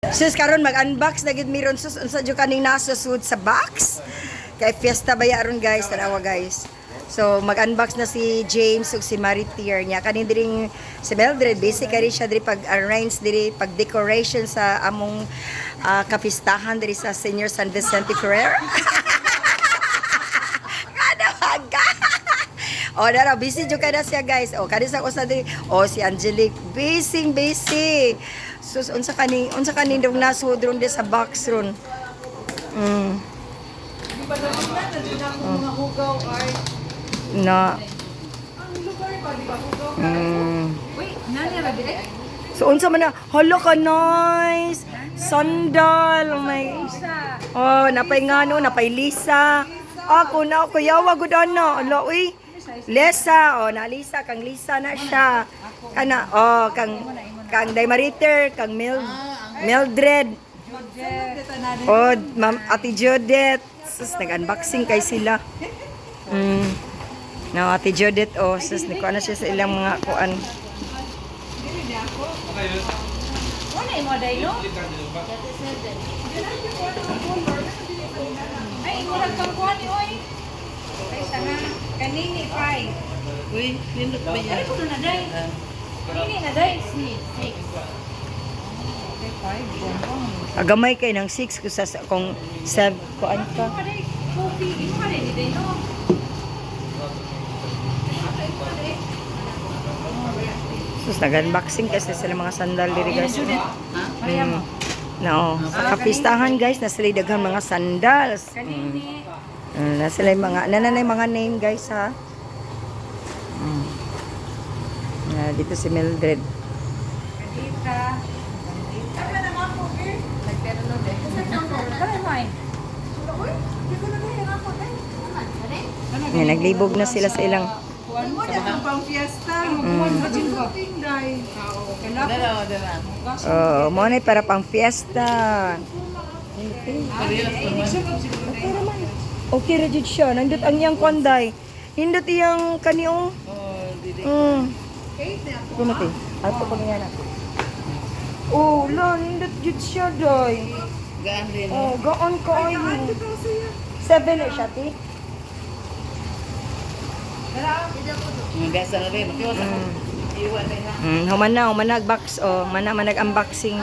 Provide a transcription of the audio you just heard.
Sus karon mag-unbox na gid miron sus unsa jud kaning nasusud sa box. Kay fiesta ba aron guys, tanawa guys. So mag-unbox na si James ug si Maritier niya kani diring si Mildred basically siya diri pag-arrange diri pag-decoration sa among kapistahan diri sa Senior San Vicente Ferrer. Kada haga. Oh, dara busy jud kada siya guys. Oh, kani sa usa diri. Oh, si Angelique busy. Sus unsa kani dong nasud ron di sa box ron. Na. So unsa man na? Hala ka nice. Sandal. Oh my. Oh, napay ngano, napay Lisa. Ako na ako yawa gud ana. Ala uy. Lisa, oh na Lisa kang Lisa na siya. Kana oh kang Mariter, kang Mildred. Oh, Ma'am Ate Judith. Sus nag-unboxing kay sila. No, Ate Judith, oh, sus niko na siya sa ilang mga kuan. Wala mo day no? Ay, murag kang kuan ni oy. Ay sana kanini 5. Uy, nindot ba yan? Ay, kuno na day. Kanini na day. 6. Agamay kay ng 6 ko sa kung 7 kuan ka. Coffee, imo ka rin day no? Sus nag-unboxing kasi sila mga sandal diri guys. No, sa kapistahan guys, na sila daghang mga sandals. Kanini. Na sila yung mga nananay mga name guys ha. Dito si Mildred. Kadita. Ano naman po, eh? Nagtero no de. Kaya mo ay. Naglibog na sila sa ilang. Mo na ang pang fiesta. Oh, mo na para pang fiesta. Okay ra jud siya. Nandot ang iyang konday. Hindot iyang kaniong. Kumati. Ato pa niya na. Oh, la hindot jud siya doy. Gaan din. Oh, gaon ko ayo. 7 na siya ti. Gasa na rin. Makiwas ako. Iwan na ha. Human na, human nag-box. Oh, mana man nag-unboxing.